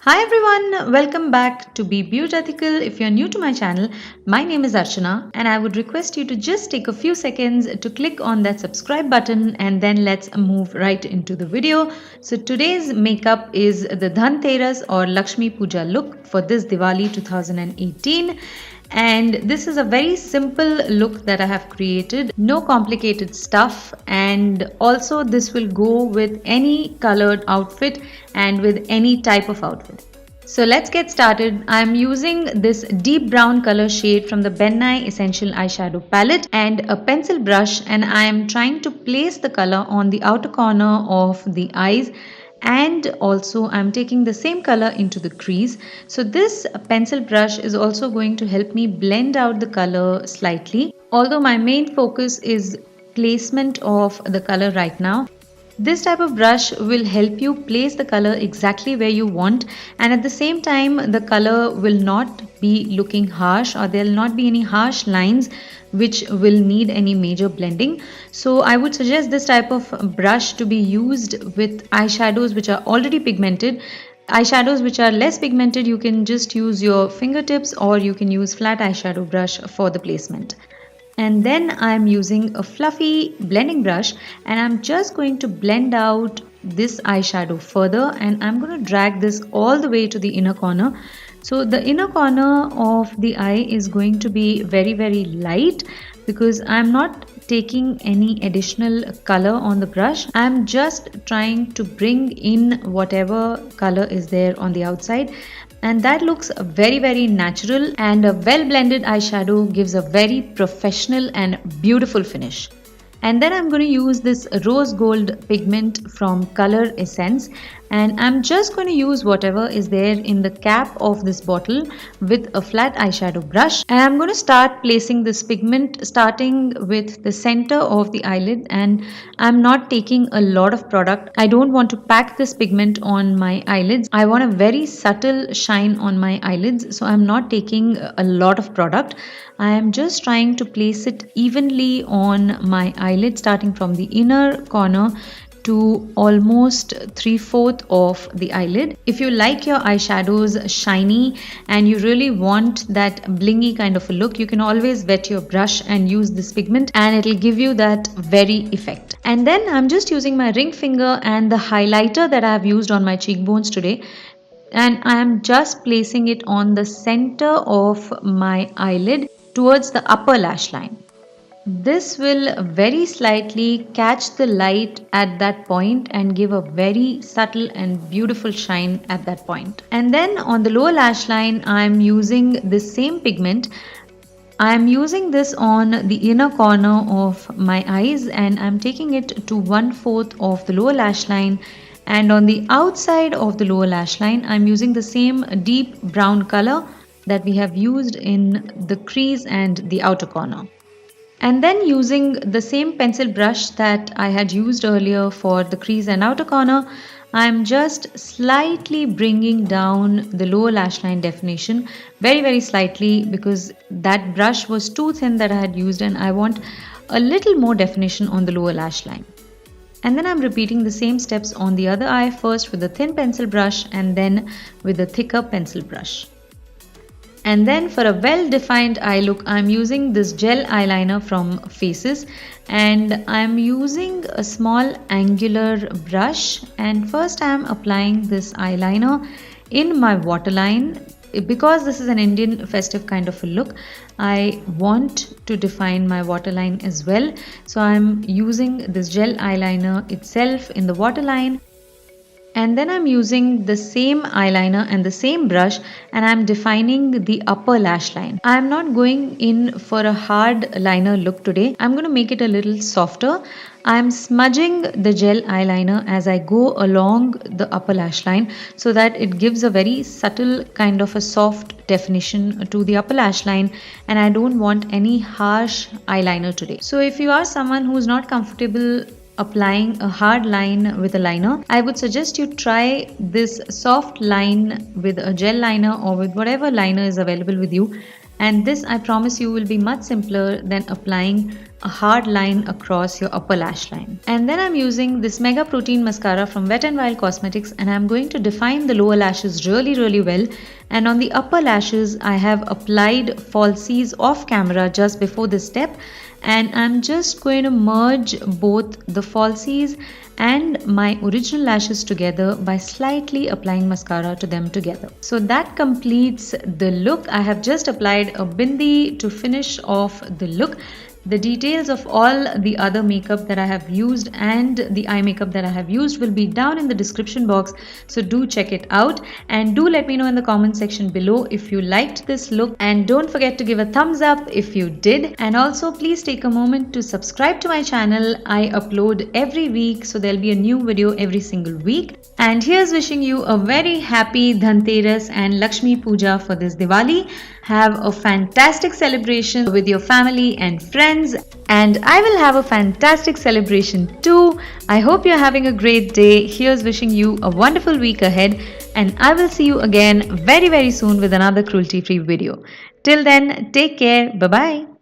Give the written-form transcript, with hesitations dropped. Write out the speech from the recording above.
Hi everyone, welcome back to Be Beautiful. If you're new to my channel, my name is Archana and I would request you to just take a few seconds to click on that subscribe button and then let's move right into the video. So today's makeup is the Dhanteras or Lakshmi Puja look for this Diwali 2018. And this is a very simple look that I have created, no complicated stuff, and also this will go with any colored outfit and with any type of outfit. So let's get started. I'm using this deep brown color shade from the Ben Nye Essential Eyeshadow palette and a pencil brush, and I'm trying to place the color on the outer corner of the eyes, and also I'm taking the same color into the crease. So this pencil brush is also going to help me blend out the color slightly, although my main focus is placement of the color right now. This type of brush will help you place the color exactly where you want, and at the same time the color will not be looking harsh, or there will not be any harsh lines which will need any major blending. So I would suggest this type of brush to be used with eyeshadows which are already pigmented. Eyeshadows which are less pigmented, you can just use your fingertips or you can use flat eyeshadow brush for the placement. And then I'm using a fluffy blending brush and I'm just going to blend out this eyeshadow further, and I'm going to drag this all the way to the inner corner. So the inner corner of the eye is going to be very light because I'm not taking any additional color on the brush. I'm just trying to bring in whatever color is there on the outside, and that looks very natural, and a well blended eyeshadow gives a very professional and beautiful finish. And then I'm going to use this rose gold pigment from Coloressence, and I'm just going to use whatever is there in the cap of this bottle with a flat eyeshadow brush, and I'm going to start placing this pigment starting with the center of the eyelid, and I'm not taking a lot of product. I don't want to pack this pigment on my eyelids. I want a very subtle shine on my eyelids, so I'm not taking a lot of product. I am just trying to place it evenly on my eyelid, starting from the inner corner to almost 3/4 of the eyelid. If you like your eyeshadows shiny and you really want that blingy kind of a look, you can always wet your brush and use this pigment and it'll give you that very effect. And then I'm just using my ring finger and the highlighter that I have used on my cheekbones today, and I am just placing it on the center of my eyelid towards the upper lash line. This will very slightly catch the light at that point and give a very subtle and beautiful shine at that point. And then on the lower lash line, I am using the same pigment. I am using this on the inner corner of my eyes, and I'm taking it to 1/4 of the lower lash line. And on the outside of the lower lash line, I'm using the same deep brown color that we have used in the crease and the outer corner. And then using the same pencil brush that I had used earlier for the crease and outer corner, I'm just slightly bringing down the lower lash line definition very slightly, because that brush was too thin that I had used and I want a little more definition on the lower lash line. And then I'm repeating the same steps on the other eye, first with a thin pencil brush and then with a thicker pencil brush. And then for a well-defined eye look, I'm using this gel eyeliner from Faces, and I'm using a small angular brush, and first I'm applying this eyeliner in my waterline. Because this is an Indian festive kind of a look, I want to define my waterline as well. So I'm using this gel eyeliner itself in the waterline. And then I'm using the same eyeliner and the same brush and I'm defining the upper lash line. I'm not going in for a hard liner look today. I'm going to make it a little softer. I'm smudging the gel eyeliner as I go along the upper lash line so that it gives a very subtle kind of a soft definition to the upper lash line, and I don't want any harsh eyeliner today. So if you are someone who's not comfortable applying a hard line with a liner, I would suggest you try this soft line with a gel liner or with whatever liner is available with you, and this I promise you will be much simpler than applying a hard line across your upper lash line. And then I'm using this Mega Protein Mascara from Wet n Wild Cosmetics, and I'm going to define the lower lashes really well. And on the upper lashes, I have applied falsies off camera just before this step, and I'm just going to merge both the falsies and my original lashes together by slightly applying mascara to them together. So that completes the look. I have just applied a bindi to finish off the look. The details of all the other makeup that I have used and the eye makeup that I have used will be down in the description box, so do check it out, and do let me know in the comment section below if you liked this look, and don't forget to give a thumbs up if you did. And also please take a moment to subscribe to my channel. I upload every week, so there'll be a new video every single week. And here's wishing you a very happy Dhanteras and Lakshmi Puja for this Diwali. Have a fantastic celebration with your family and friends, and I will have a fantastic celebration too. I hope you're having a great day. Here's wishing you a wonderful week ahead, and I will see you again very soon with another cruelty-free video. Till then, take care. Bye bye.